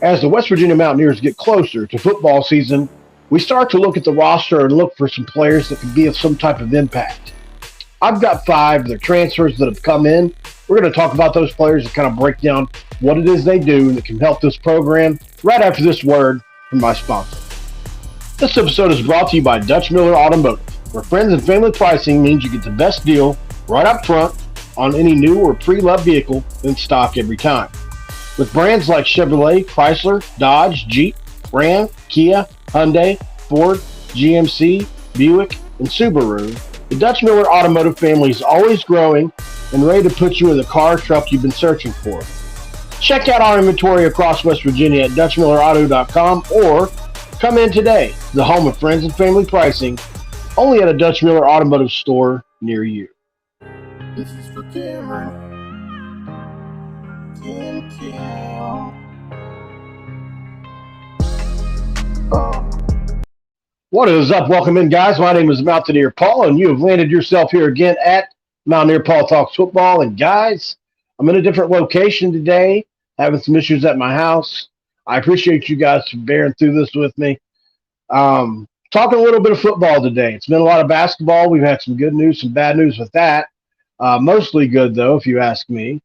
As the West Virginia Mountaineers get closer to football season, we start to look at the roster and look for some players that can be of some type of impact. I've got 5 the transfers that have come in. We're going to talk about those players and kind of break down what it is they do that can help this program right after this word from my sponsor. This episode is brought to you by Dutch Miller Automotive, where friends and family pricing means you get the best deal right up front on any new or pre-loved vehicle in stock every time. With brands like Chevrolet, Chrysler, Dodge, Jeep, Ram, Kia, Hyundai, Ford, GMC, Buick, and Subaru, the Dutch Miller Automotive family is always growing and ready to put you in the car or truck you've been searching for. Check out our inventory across West Virginia at DutchMillerAuto.com or come in today, the home of friends and family pricing, only at a Dutch Miller Automotive store near you. This is for Cameron. What is up? Welcome in, guys. My name is Mountaineer Paul, and you have landed yourself here again at Mountaineer Paul Talks Football. And guys, I'm in a different location today, having some issues at my house. I appreciate you guys for bearing through this with me. Talking a little bit of football today. It's been a lot of basketball. We've had some good news, some bad news with that. Mostly good, though, if you ask me.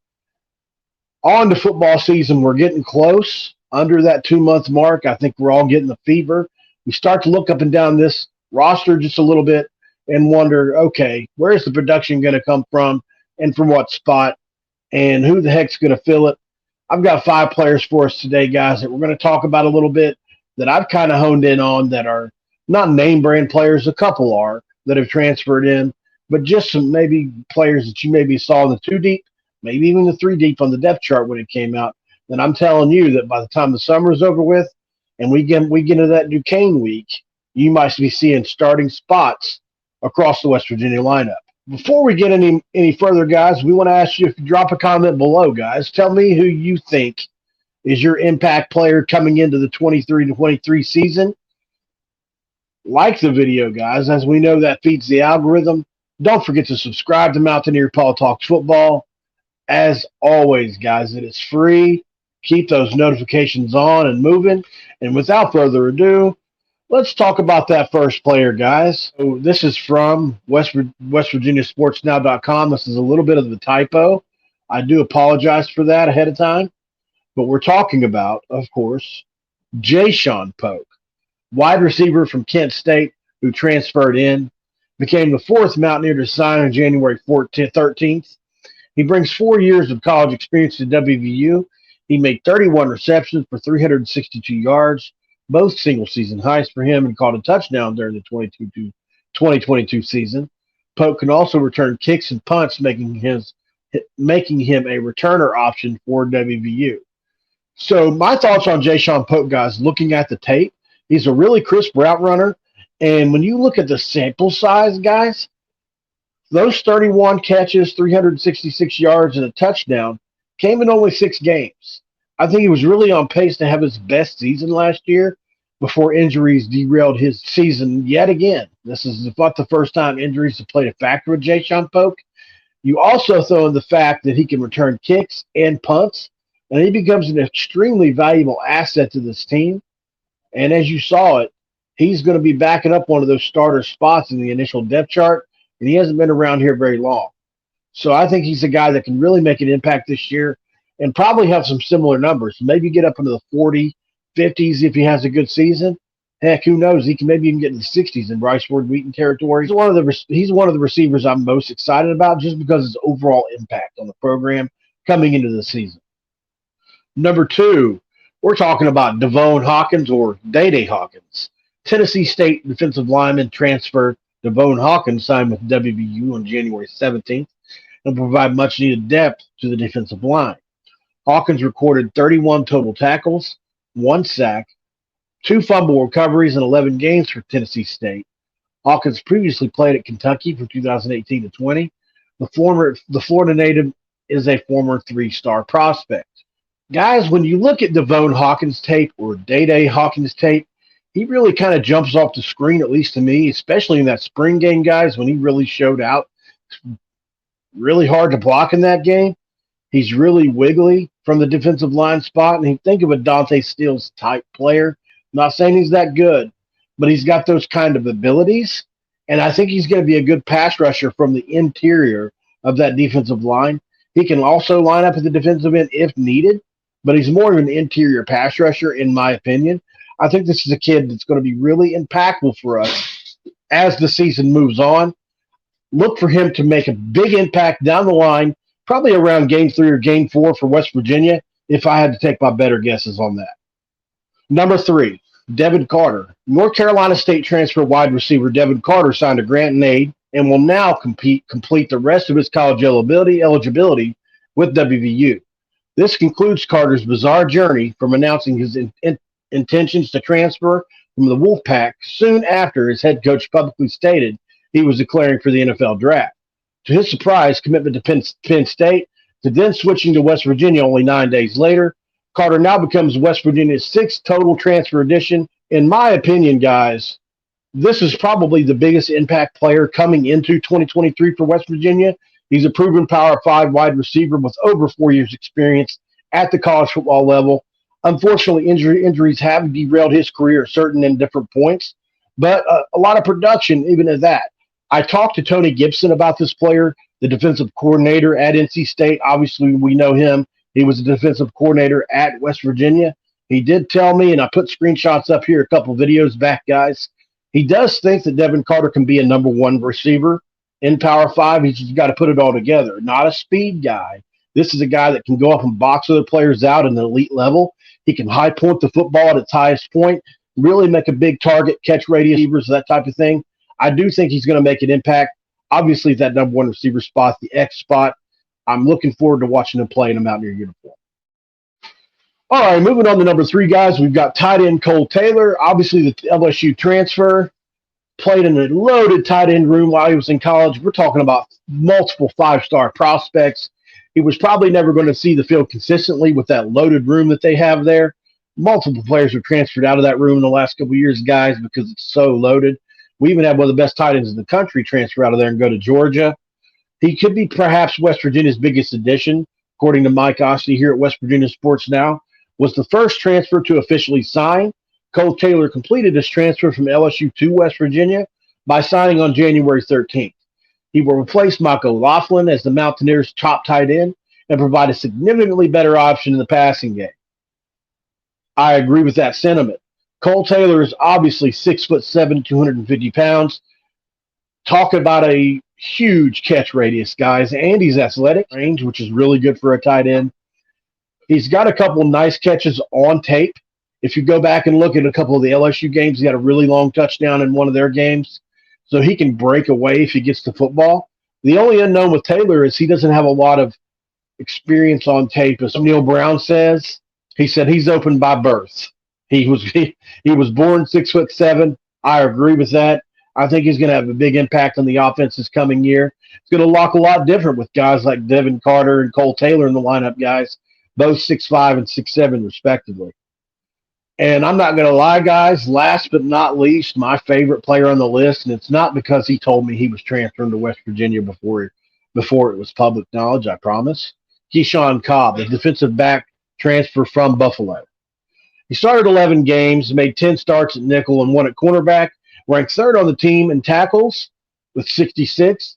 On to football season, we're getting close, under that 2-month mark. I think we're all getting the fever. We start to look up and down this roster just a little bit and wonder, okay, where's the production going to come from and from what spot and who the heck's going to fill it? I've got 5 players for us today, guys, that we're going to talk about a little bit that I've kind of honed in on that are not name brand players. A couple are that have transferred in, but just some maybe players that you maybe saw in the 2 deep, maybe even the 3 deep on the depth chart when it came out. And I'm telling you that by the time the summer is over with and we get into that Duquesne week, you might be seeing starting spots across the West Virginia lineup. Before we get any further, guys, we want to ask you if you drop a comment below, guys. Tell me who you think is your impact player coming into the 23-23 season. Like the video, guys, as we know that feeds the algorithm. Don't forget to subscribe to Mountaineer Paul Talks Football. As always, guys, it is free. Keep those notifications on and moving. And without further ado, let's talk about that first player, guys. So this is from WestVirginiaSportsNow.com. This is a little bit of a typo. I do apologize for that ahead of time. But we're talking about, of course, Keyshawn Cobb, wide receiver from Kent State who transferred in, became the 4th Mountaineer to sign on January 13th. He brings 4 years of college experience to WVU. He made 31 receptions for 362 yards, both single-season highs for him, and caught a touchdown during the 2022 season. Pope can also return kicks and punts, making him a returner option for WVU. So my thoughts on Keyshawn Cobb, guys, looking at the tape, he's a really crisp route runner. And when you look at the sample size, guys, those 31 catches, 366 yards, and a touchdown came in only 6 games. I think he was really on pace to have his best season last year before injuries derailed his season yet again. This is not the first time injuries have played a factor with Keyshawn Cobb. You also throw in the fact that he can return kicks and punts, and he becomes an extremely valuable asset to this team. And as you saw it, he's going to be backing up one of those starter spots in the initial depth chart, and he hasn't been around here very long. So I think he's a guy that can really make an impact this year and probably have some similar numbers. Maybe get up into the 40, 50s if he has a good season. Heck, who knows? He can maybe even get in the 60s in Bryce Ward-Wheaton territory. He's one of the receivers I'm most excited about just because of his overall impact on the program coming into the season. Number 2, we're talking about Devon Hawkins or Day Hawkins. Tennessee State defensive lineman transfer Devon Hawkins signed with WVU on January 17th and provide much-needed depth to the defensive line. Hawkins recorded 31 total tackles, 1 sack, 2 fumble recoveries in 11 games for Tennessee State. Hawkins previously played at Kentucky from 2018 to 20. The Florida native is a former 3-star prospect. Guys, when you look at Devon Hawkins tape or Day Hawkins tape, he really kind of jumps off the screen, at least to me, especially in that spring game, guys, when he really showed out. Really hard to block in that game. He's really wiggly, from the defensive line spot, and you think of a Dante Steele's type player. I'm not saying he's that good, but he's got those kind of abilities, and I think he's going to be a good pass rusher from the interior of that defensive line. He can also line up at the defensive end if needed, but he's more of an interior pass rusher, in my opinion. I think this is a kid that's going to be really impactful for us as the season moves on. Look for him to make a big impact down the line, probably around game 3 or game 4 for West Virginia, if I had to take my better guesses on that. Number 3, Devin Carter. North Carolina State transfer wide receiver Devin Carter signed a grant and aid and will now complete the rest of his college eligibility with WVU. This concludes Carter's bizarre journey from announcing his intentions to transfer from the Wolfpack soon after his head coach publicly stated he was declaring for the NFL draft. To his surprise, commitment to Penn State, to then switching to West Virginia only 9 days later, Carter now becomes West Virginia's 6th total transfer addition. In my opinion, guys, this is probably the biggest impact player coming into 2023 for West Virginia. He's a proven Power 5 wide receiver with over 4 years' experience at the college football level. Unfortunately, injuries have derailed his career at certain and different points, but a lot of production even at that. I talked to Tony Gibson about this player, the defensive coordinator at NC State. Obviously, we know him. He was a defensive coordinator at West Virginia. He did tell me, and I put screenshots up here a couple videos back, guys. He does think that Devin Carter can be a number 1 receiver in Power 5. He's just got to put it all together. Not a speed guy. This is a guy that can go up and box other players out at an elite level. He can high point the football at its highest point, really make a big target, catch radius receivers, that type of thing. I do think he's going to make an impact. Obviously, that number 1 receiver spot, the X spot. I'm looking forward to watching him play in a Mountaineer uniform. All right, moving on to number 3, guys. We've got tight end Cole Taylor. Obviously, the LSU transfer. Played in a loaded tight end room while he was in college. We're talking about multiple 5-star prospects. He was probably never going to see the field consistently with that loaded room that they have there. Multiple players were transferred out of that room in the last couple of years, guys, because it's so loaded. We even had one of the best tight ends in the country transfer out of there and go to Georgia. He could be perhaps West Virginia's biggest addition, according to Mike Osty here at West Virginia Sports Now. Was the first transfer to officially sign. Cole Taylor completed his transfer from LSU to West Virginia by signing on January 13th. He will replace Michael Laughlin as the Mountaineers' top tight end and provide a significantly better option in the passing game. I agree with that sentiment. Cole Taylor is obviously 6'7", 250 pounds. Talk about a huge catch radius, guys, and he's athletic range, which is really good for a tight end. He's got a couple nice catches on tape. If you go back and look at a couple of the LSU games, he had a really long touchdown in one of their games. So he can break away if he gets the football. The only unknown with Taylor is he doesn't have a lot of experience on tape. As Neil Brown says, he said he's open by birth. He was born 6'7". I agree with that. I think he's going to have a big impact on the offense this coming year. It's going to look a lot different with guys like Devin Carter and Cole Taylor in the lineup, guys, both 6'5" and 6'7", respectively. And I'm not going to lie, guys, last but not least, my favorite player on the list, and it's not because he told me he was transferring to West Virginia before it was public knowledge, I promise. Keyshawn Cobb, the defensive back transfer from Buffalo. He started 11 games, made 10 starts at nickel and 1 at cornerback, ranked 3rd on the team in tackles with 66,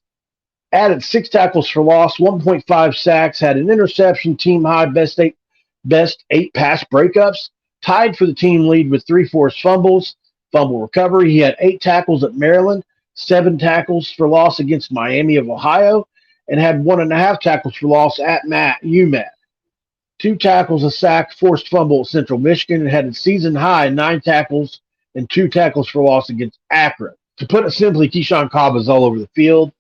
added 6 tackles for loss, 1.5 sacks, had an interception, team high, best 8 pass breakups, tied for the team lead with 3 forced fumble recovery. He had 8 tackles at Maryland, 7 tackles for loss against Miami of Ohio, and had 1.5 tackles for loss at UMass. 2 tackles, a sack, forced fumble at Central Michigan, and had a season high 9 tackles and 2 tackles for loss against Akron. To put it simply, Keyshawn Cobb is all over the field.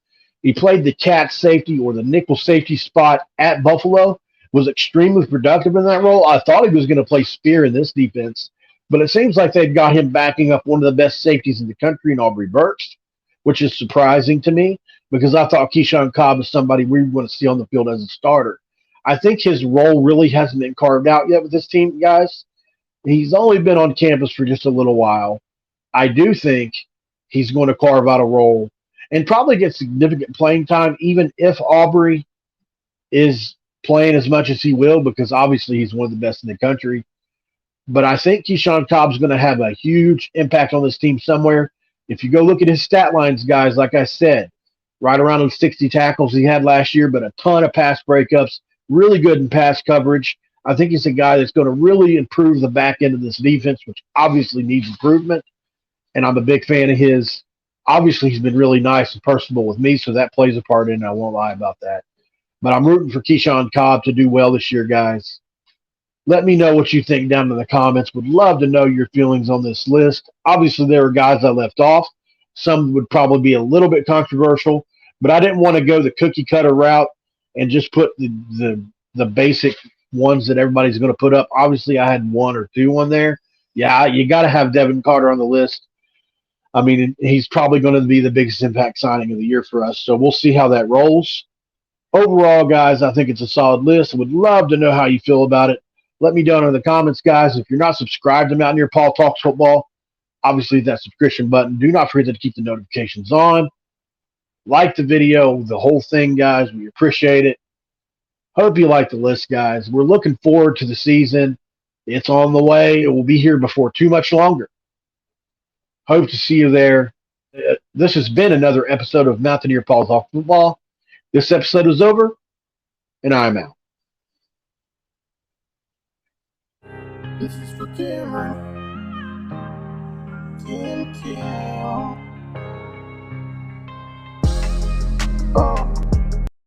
He played the cat safety or the nickel safety spot at Buffalo, was extremely productive in that role. I thought he was going to play spear in this defense, but it seems like they've got him backing up one of the best safeties in the country in Aubrey Burks, which is surprising to me because I thought Keyshawn Cobb is somebody we want to see on the field as a starter. I think his role really hasn't been carved out yet with this team, guys. He's only been on campus for just a little while. I do think he's going to carve out a role and probably get significant playing time, even if Aubrey is playing as much as he will because obviously he's one of the best in the country. But I think Keyshawn Cobb's going to have a huge impact on this team somewhere. If you go look at his stat lines, guys, like I said, right around those 60 tackles he had last year, but a ton of pass breakups, really good in pass coverage. I think he's a guy that's going to really improve the back end of this defense, which obviously needs improvement. And I'm a big fan of his. Obviously, he's been really nice and personable with me, so that plays a part in it. I won't lie about that. But I'm rooting for Keyshawn Cobb to do well this year, guys. Let me know what you think down in the comments. Would love to know your feelings on this list. Obviously, there are guys I left off. Some would probably be a little bit controversial, but I didn't want to go the cookie cutter route and just put the basic ones that everybody's going to put up. Obviously, I had one or two on there. Yeah, you got to have Devin Carter on the list. I mean, he's probably going to be the biggest impact signing of the year for us. So we'll see how that rolls. Overall, guys, I think it's a solid list. I would love to know how you feel about it. Let me know in the comments, guys. If you're not subscribed to Mountaineer Paul Talks Football, obviously that subscription button. Do not forget to keep the notifications on. Like the video, the whole thing, guys. We appreciate it. Hope you like the list, guys. We're looking forward to the season. It's on the way. It will be here before too much longer. Hope to see you there. This has been another episode of Mountaineer Paul Talks Football. This episode is over, and I'm out. This is for Cameron. Cameron.